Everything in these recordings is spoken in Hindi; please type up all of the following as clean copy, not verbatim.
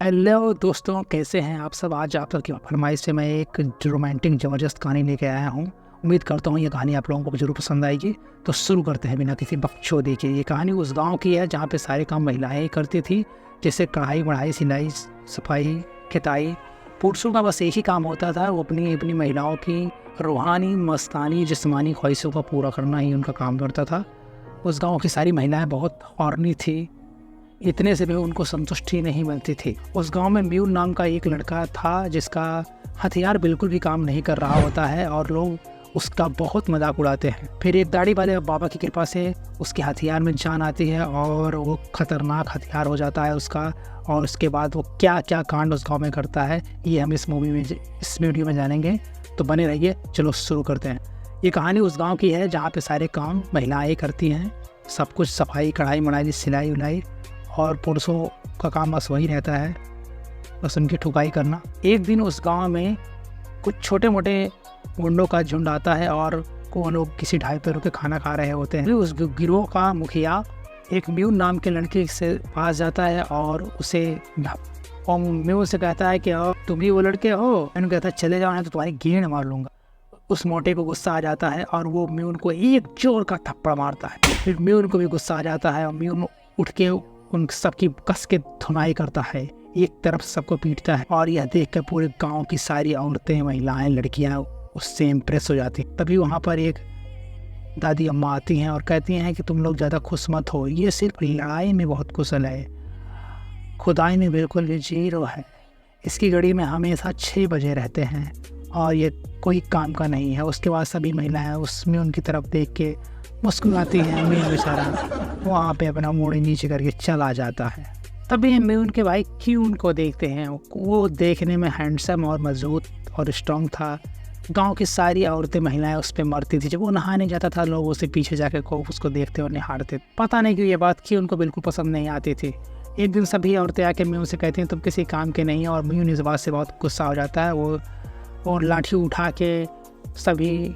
हेलो दोस्तों, कैसे हैं आप सब। आज आप सबकी फरमाइश से मैं एक रोमांटिक ज़बरदस्त कहानी लेके आया हूँ। उम्मीद करता हूँ ये कहानी आप लोगों को ज़रूर पसंद आएगी। तो शुरू करते हैं बिना किसी बकचोदी के। ये कहानी उस गांव की है जहाँ पे सारे काम महिलाएं ही करती थी, जैसे कढ़ाई बढ़ाई, सिलाई, सफाई, खिताई। पुरुषों का बस एक ही काम होता था, वो अपनी अपनी महिलाओं की रूहानी, मस्तानी, जिस्मानी ख्वाहिशों का पूरा करना ही उनका काम करता था। उस गाँव की सारी महिलाएँ बहुत हॉर्नी थी, इतने से भी उनको संतुष्टि नहीं मिलती थी। उस गांव में म्यून नाम का एक लड़का था जिसका हथियार बिल्कुल भी काम नहीं कर रहा होता है और लोग उसका बहुत मजाक उड़ाते हैं। फिर एक दाढ़ी वाले बाबा की कृपा से उसके हथियार में जान आती है और वो खतरनाक हथियार हो जाता है उसका। और उसके बाद वो क्या क्या कांड उस गाँव में करता है, ये हम इस वीडियो में जानेंगे। तो बने रहिए, चलो शुरू करते हैं। ये कहानी उस गाँव की है जहाँ पे सारे काम महिलाएँ करती हैं, सब कुछ, सफाई, कढ़ाई बुनाई, सिलाई उलाई, और पुरुषों का काम बस वही रहता है, बस उनकी ठुकाई करना। एक दिन उस गांव में कुछ छोटे मोटे गुंडों का झुंड आता है और वो लोग किसी ढाई पे रुक के खाना खा रहे होते हैं। उस गिरोह का मुखिया एक म्यून नाम के लड़के से पास जाता है और म्यून से कहता है कि तुम ही वो लड़के हो। मैंने कहता है चले जाओ, तो तुम्हारी गेंद मार लूँगा। उस मोटे को गुस्सा आ जाता है और वो म्यून को एक जोर का थप्पड़ मारता है। फिर म्यून को भी गुस्सा आ जाता है और म्यून उठ के उन सबकी कस के धुनाई करता है, एक तरफ सबको पीटता है। और यह देखकर पूरे गांव की सारी औरतें, महिलाएं, लड़कियां उससे इम्प्रेस हो जाती। तभी वहां पर एक दादी अम्मा आती हैं और कहती हैं कि तुम लोग ज़्यादा खुश मत हो, ये सिर्फ लड़ाई में बहुत कुशल है, खुदाई में बिल्कुल भी जीरो है। इसकी घड़ी में हमेशा 6 बजे रहते हैं और ये कोई काम का नहीं है। उसके बाद सभी महिलाएं उसमें उनकी तरफ देख के मुस्कुराती हैं। म्यून बेचारा वहाँ पे अपना मुड़ नीचे करके चला जाता है। तभी म्यून के भाई क्यून को देखते हैं। वो देखने में हैंडसम और मजबूत और स्ट्रॉन्ग था। गांव की सारी औरतें, महिलाएं उस पर मरती थी। जब वो नहाने जाता था, लोग उसे पीछे जाकर उसको देखते और निहारते। पता नहीं क्यों ये बात क्यून को बिल्कुल पसंद नहीं आती थी। एक दिन सभी औरतें आके म्यून से कहती हैं तुम किसी काम के नहीं हो, और म्यून इस बात से बहुत गुस्सा हो जाता है। वो लाठी उठा के सभी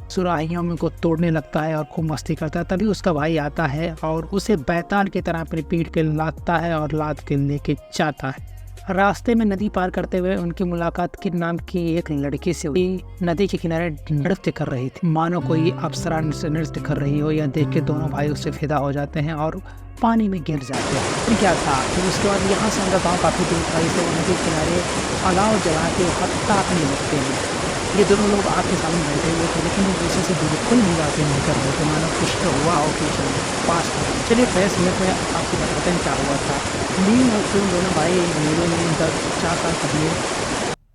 सुराहियों में को तोड़ने लगता है और खूब मस्ती करता है। तभी उसका भाई आता है और उसे बैताल की तरह अपनी पीठ के लादता है और लाद के लेके जाता है। रास्ते में नदी पार करते हुए उनकी मुलाकात किन नाम की एक लड़की से हुई। नदी के किनारे नृत्य कर रही थी, मानो कोई अप्सरा नृत्य कर रही हो। यह देख के दोनों भाई उससे फिदा हो जाते हैं और पानी में गिर जाते हैं। फिर क्या था, फिर उसके बाद यहाँ से उनका गाँव काफ़ी दूर था, इसे नदी के किनारे अलाव जला के हत्ता करने लगते हैं। ये दोनों लोग आपके सामने बैठे हुए थे, लेकिन एक दूसरे से बिल्कुल भी बातें नहीं कर रहे थे, मानो कुछ तो हुआ हो कि पास। चलिए 5 मिनट में आपको बताते हैं क्या हुआ था। म्यून और क्यून दोनों भाई मेले में 4 साल पहले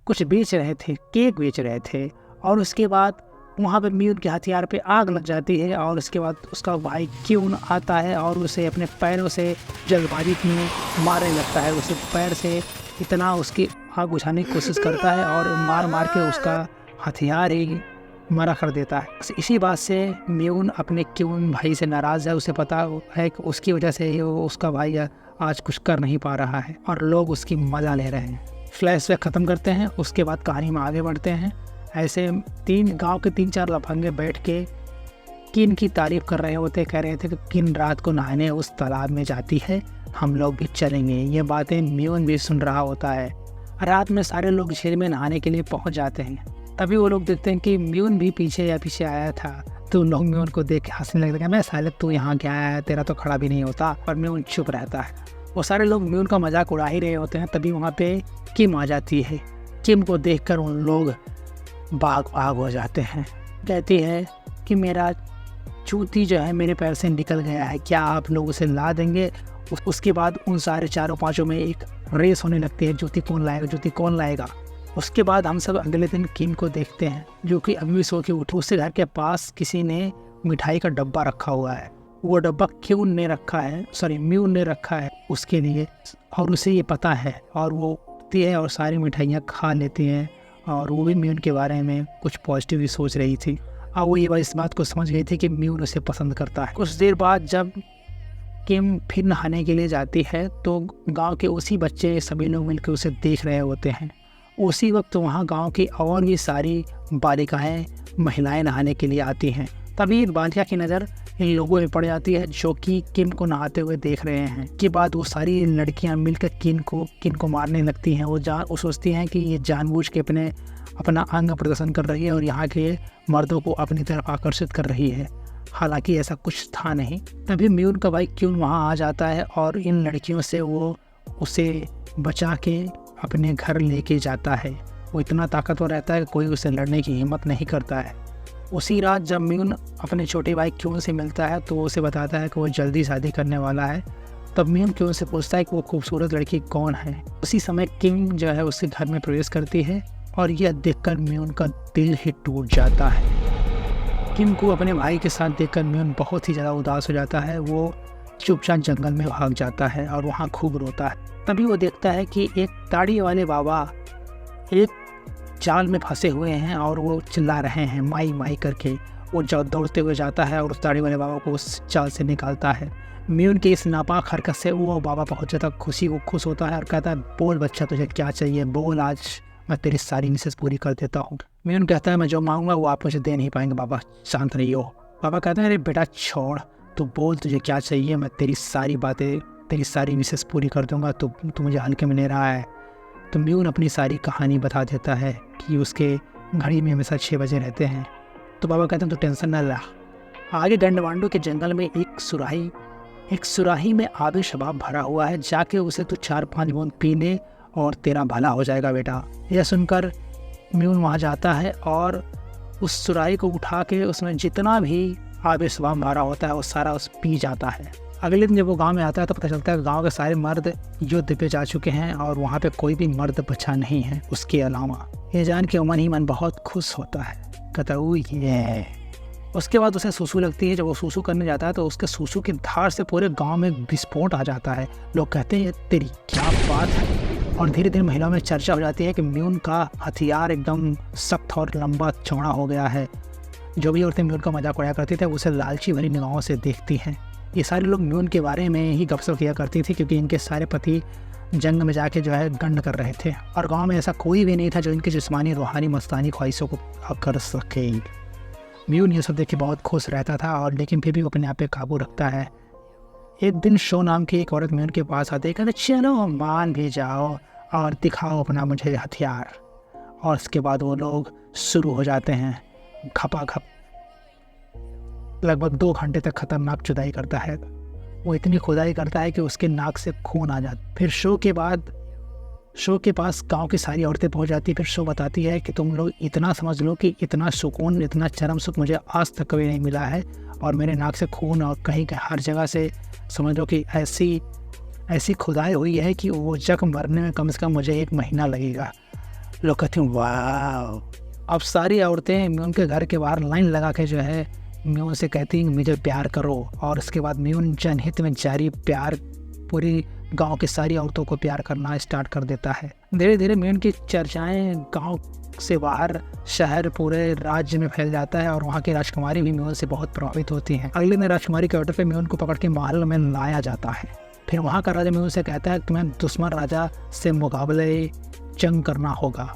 कुछ बेच रहे थे, केक बेच रहे थे। और उसके बाद वहाँ पे म्यून के हथियार पे आग लग जाती है और उसके बाद उसका भाई क्यून आता है और उसे अपने पैरों से जल्दबाजी में मारने लगता है। उसे पैर से इतना उसकी आग बुझाने की कोशिश करता है और मार मार के उसका हथियार ही मरा कर देता है। इसी बात से म्यून अपने क्यून भाई से नाराज़ है। उसे पता है कि उसकी वजह से ही उसका भाई आज कुछ कर नहीं पा रहा है और लोग उसकी मज़ा ले रहे हैं। फ्लैशबैक ख़त्म करते हैं, उसके बाद कहानी में आगे बढ़ते हैं। ऐसे गांव के 3-4 लफंगे बैठ के किन की तारीफ़ कर रहे होते, कह रहे थे कि किन रात को नहाने उस तालाब में जाती है, हम लोग भी चलेंगे। ये बातें म्यून भी सुन रहा होता है। रात में सारे लोग झील में नहाने के लिए पहुंच जाते हैं। तभी वो लोग देखते हैं कि म्यून भी पीछे आया था। तो उन लोग म्यून को देख के हंसने लगते हैं, मैं साले तू यहाँ क्या आया है, तेरा तो खड़ा भी नहीं होता। पर म्यून चुप रहता है। वो सारे लोग म्यून का मजाक उड़ा ही रहे होते हैं। तभी वहाँ पे किम आ जाती है। किम को देखकर उन लोग भाग हो जाते हैं। कहती है कि मेरा जूती जो है मेरे पैर से निकल गया है, क्या आप लोग उसे ला देंगे। उसके बाद उन सारे 4-5 में एक रेस होने लगती है, जूती कौन लाएगा। उसके बाद हम सब अगले दिन किम को देखते हैं, जो कि अभी भी सो के उठी। उसके घर के पास किसी ने मिठाई का डब्बा रखा हुआ है। वो डब्बा म्यून ने रखा है उसके लिए, और उसे ये पता है। और वो उठती है और सारी मिठाइयाँ खा लेती हैं। और वो भी म्यून के बारे में कुछ पॉजिटिव ही सोच रही थी। अब वो ये इस बात को समझ गई थी कि म्यून उसे पसंद करता है। कुछ देर बाद जब किम फिर नहाने के लिए जाती है तो गांव के उसी बच्चे सभी लोग मिलकर उसे देख रहे होते हैं। उसी वक्त वहां गांव की और भी सारी बालिकाएं, महिलाएं नहाने के लिए आती हैं। तभी एक बालिका की नज़र इन लोगों में पड़ जाती है जो कि किम को नहाते हुए देख रहे हैं। के बाद वो सारी लड़कियां मिलकर किम को मारने लगती हैं। वो सोचती हैं कि ये जानबूझ के अपना अंग प्रदर्शन कर रही है और यहाँ के मर्दों को अपनी तरफ आकर्षित कर रही है। हालांकि ऐसा कुछ था नहीं। तभी म्यून का भाई क्यून वहाँ आ जाता है और इन लड़कियों से वो उसे बचा के अपने घर लेके जाता है। वो इतना ताकतवर रहता है कि कोई उसे लड़ने की हिम्मत नहीं करता है। उसी रात जब म्यून अपने छोटे भाई क्यून से मिलता है तो वो उसे बताता है कि वो जल्दी शादी करने वाला है। तब म्यून क्यून से पूछता है कि वो खूबसूरत लड़की कौन है। उसी समय किम जो है उसके घर में प्रवेश करती है और यह देखकर म्यून का दिल ही टूट जाता है। किम को अपने भाई के साथ देखकर म्यून बहुत ही ज़्यादा उदास हो जाता है। वो चुपचाप जंगल में भाग जाता है और वहाँ खूब रोता है। तभी वो देखता है कि एक दाढ़ी वाले बाबा एक जाल में फंसे हुए हैं और वो चिल्ला रहे हैं माई माई करके। वो दौड़ते हुए जाता है और उस दाढ़ी वाले बाबा को उस जाल से निकालता है। म्यून की इस नापाक हरकत से वो बाबा बहुत ज़्यादा खुश होता है और कहता है बोल बच्चा तुझे क्या चाहिए, बोल, आज मैं तेरी सारी मिसेस पूरी कर देता हूँ। म्यून कहता है मैं जो मांगूंगा वो आप मुझे दे नहीं पाएंगे बाबा, शांत रहियो। बाबा कहता है अरे बेटा छोड़, तू बोल तुझे क्या चाहिए, मैं तेरी सारी बातें, तेरी सारी मिसेस पूरी कर दूंगा। तो तू मुझे हल्के में ले रहा है। तो म्यून अपनी सारी कहानी बता देता है कि उसके घड़ी में हमेशा 6 बजे रहते हैं। तो बाबा कहते हैं तो टेंशन न ला। आगे गंडवांडू के जंगल में एक सुराही में आबे शबाब भरा हुआ है, जाके उसे तो 4-5 बूंद पी ले और तेरा भला हो जाएगा बेटा। यह सुनकर म्यून वहाँ जाता है और उस सुराही को उठा के उसमें जितना भी आबे शबाब भरा होता है वो सारा उस पी जाता है। अगले दिन जब वो गांव में आता है तो पता चलता है गांव के सारे मर्द युद्ध पे जा चुके हैं और वहाँ पे कोई भी मर्द बचा नहीं है उसके अलावा। ये जान के मन ही मन बहुत खुश होता है, कहता ये। उसके बाद उसे सूसू लगती है। जब वो सूसू करने जाता है तो उसके सूसू की धार से पूरे गांव में विस्फोट आ जाता है। लोग कहते हैं तेरी क्या बात है। और धीरे धीरे महिलाओं में चर्चा हो जाती है कि म्यून का हथियार एकदम सख्त और लंबा चौड़ा हो गया है। जो भी औरतें म्यून का मजाक उड़ाया करती थी उसे लालची भरी निगाहों से देखती हैं। ये सारे लोग म्यून के बारे में ही गपशप किया करती थी क्योंकि इनके सारे पति जंग में जाके जो है गंड कर रहे थे और गांव में ऐसा कोई भी नहीं था जो इनकी जिस्मानी रूहानी मस्तानी ख्वाहिशों को कर सके। म्यून ये सब देख के बहुत खुश रहता था और लेकिन फिर भी वो अपने आप पे काबू रखता है। एक दिन शो नाम की एक औरत म्यून के पास आती है, कहते चलो मान भी जाओ और दिखाओ अपना मुझे हथियार। और उसके बाद वो लोग शुरू हो जाते हैं खपाखप। लगभग 2 घंटे तक खतरनाक जुदाई करता है। वो इतनी खुदाई करता है कि उसके नाक से खून आ जाता। फिर शो के पास गांव की सारी औरतें पहुंच जाती। फिर शो बताती है कि तुम लोग इतना समझ लो कि इतना सुकून, इतना चरम सुख मुझे आज तक कभी नहीं मिला है। और मेरे नाक से खून और कहीं हर जगह से समझ लो कि ऐसी खुदाई हुई है कि वो जख्म भरने में कम से कम मुझे 1 महीना लगेगा। लोग कहते हैं वाह। अब सारी औरतें उनके घर के बाहर लाइन लगा के जो है म्यून से कहती हैं मुझे प्यार करो। और उसके बाद म्यून जनहित में जारी प्यार पूरी गांव की सारी औरतों को प्यार करना स्टार्ट कर देता है। धीरे धीरे म्यून की चर्चाएं गांव से बाहर शहर पूरे राज्य में फैल जाता है और वहाँ की राजकुमारी भी म्यून से बहुत प्रभावित होती हैं। अगले दिन राजकुमारी के ऑर्डर पे म्यून को पकड़ के महल में लाया जाता है। फिर वहाँ का राजा म्यून से कहता है तुम्हें दुश्मन राजा से मुकाबले जंग करना होगा।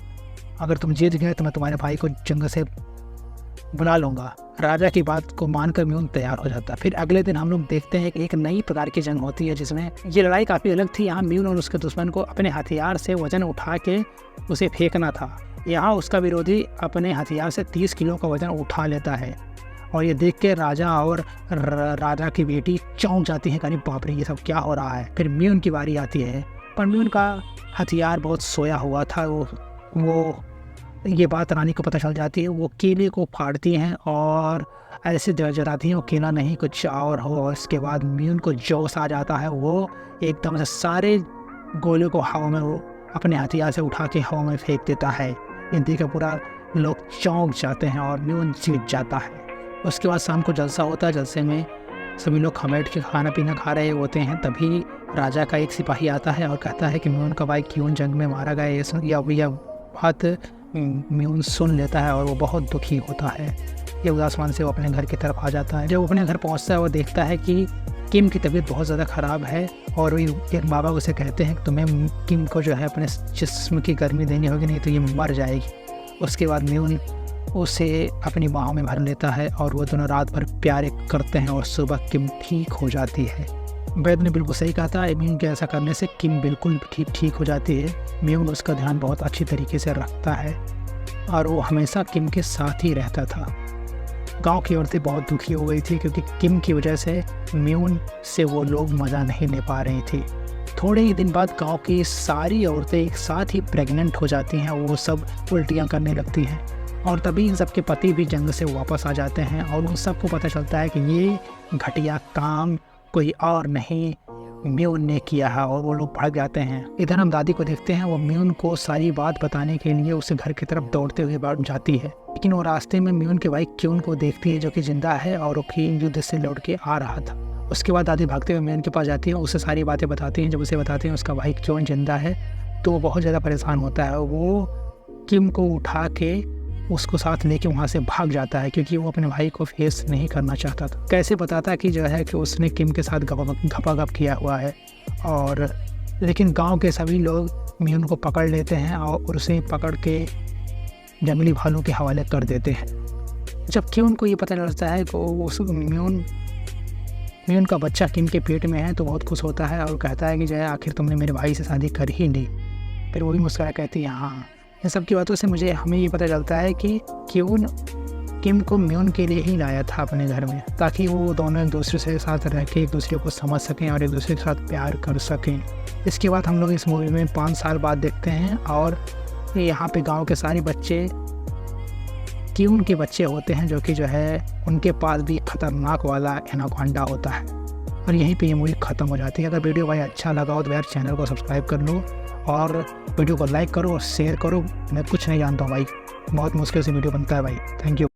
अगर तुम जीत गए तो मैं तुम्हारे भाई को जंग से बुला लूँगा। राजा की बात को मानकर म्यून तैयार हो जाता है। फिर अगले दिन हम लोग देखते हैं कि एक नई प्रकार की जंग होती है जिसमें ये लड़ाई काफ़ी अलग थी। यहाँ म्यून और उसके दुश्मन को अपने हथियार से वजन उठा के उसे फेंकना था। यहाँ उसका विरोधी अपने हथियार से 30 किलो का वजन उठा लेता है और ये देख के राजा और राजा की बेटी चौंक जाती है, कहीं बाप रे ये सब क्या हो रहा है। फिर म्यून की बारी आती है पर म्यून का हथियार बहुत सोया हुआ था। वो ये बात रानी को पता चल जाती है। वो केले को फाड़ती हैं और ऐसे जराती हैं वो केला नहीं कुछ और हो। इसके बाद म्यून को जोश आ जाता है। वो एकदम से सारे गोले को हवा में वो अपने हथियार से उठा के हवा में फेंक देता है। ये देख पूरा लोग चौंक जाते हैं और म्यून जीत जाता है। उसके बाद शाम को जलसा होता है। जलसे में सभी लोग बैठ के खाना पीना खा रहे होते हैं। तभी राजा का एक सिपाही आता है और कहता है कि म्यून का भाई क्यों जंग में मारा गया। यह बात म्यून सुन लेता है और वो बहुत दुखी होता है। ये उदास मन से वो अपने घर की तरफ आ जाता है। जब वो अपने घर पहुंचता है वो देखता है कि किम की तबीयत बहुत ज़्यादा ख़राब है और एक बाबा उसे कहते हैं कि तुम्हें किम को जो है अपने जिस्म की गर्मी देनी होगी, नहीं तो ये मर जाएगी। उसके बाद म्यून उसे अपनी बाहों में भर लेता है और वो दोनों रात भर प्यार करते हैं और सुबह किम ठीक हो जाती है। वैद ने बिल्कुल सही कहा था, म्यून के ऐसा करने से किम बिल्कुल ठीक हो जाती है। म्यून उसका ध्यान बहुत अच्छी तरीके से रखता है और वो हमेशा किम के साथ ही रहता था। गांव की औरतें बहुत दुखी हो गई थी क्योंकि किम की वजह से म्यून से वो लोग मज़ा नहीं ले पा रही थी। थोड़े ही दिन बाद गांव की सारी औरतें एक साथ ही प्रेग्नेंट हो जाती हैं, वो सब उल्टियाँ करने लगती हैं और तभी इन सब के पति भी जंग से वापस आ जाते हैं और उन सबको पता चलता है कि ये घटिया काम कोई और नहीं म्यून ने किया है और वो लोग भाग जाते हैं। इधर हम दादी को देखते हैं, वो म्यून को सारी बात बताने के लिए उसे घर की तरफ दौड़ते हुए बढ़ जाती है, लेकिन वो रास्ते में म्यून के भाई क्यून को देखती है जो कि जिंदा है और वो युद्ध से लौट के आ रहा था। उसके बाद दादी भागते हुए म्यून के पास जाती है, उसे सारी बातें बताती हैं। जब उसे बताते हैं उसका भाई क्यून जिंदा है तो वो बहुत ज़्यादा परेशान होता है। वो किम को उठा के उसको साथ लेके वहाँ से भाग जाता है क्योंकि वो अपने भाई को फेस नहीं करना चाहता था। कैसे बताता कि जो है कि उसने किम के साथ घपाघप किया हुआ है और लेकिन गांव के सभी लोग म्यून को पकड़ लेते हैं और उसे पकड़ के जंगली भालू के हवाले कर देते हैं। जब किम को ये पता चलता है कि उस म्यून का बच्चा किम के पेट में है तो बहुत खुश होता है और कहता है कि जो है आखिर तुमने मेरे भाई से शादी कर ही ली। फिर वो भी मुस्कुरा कहती है हाँ। इन सब की बातों से हमें ये पता चलता है कि क्यून किम को म्यून के लिए ही लाया था अपने घर में, ताकि वो दोनों एक दूसरे से साथ रह के एक दूसरे को समझ सकें और एक दूसरे के साथ प्यार कर सकें। इसके बाद हम लोग इस मूवी में 5 साल बाद देखते हैं और यहाँ पे गांव के सारे बच्चे क्यून के बच्चे होते हैं जो कि जो है उनके पास भी खतरनाक वाला एनाकोंडा होता है। और यहीं पे ये मूवी ख़त्म हो जाती है। अगर वीडियो भाई अच्छा लगा हो तो यार चैनल को सब्सक्राइब कर लो और वीडियो को लाइक करो और शेयर करो। मैं कुछ नहीं जानता हूँ भाई, बहुत मुश्किल से वीडियो बनता है भाई। Thank you.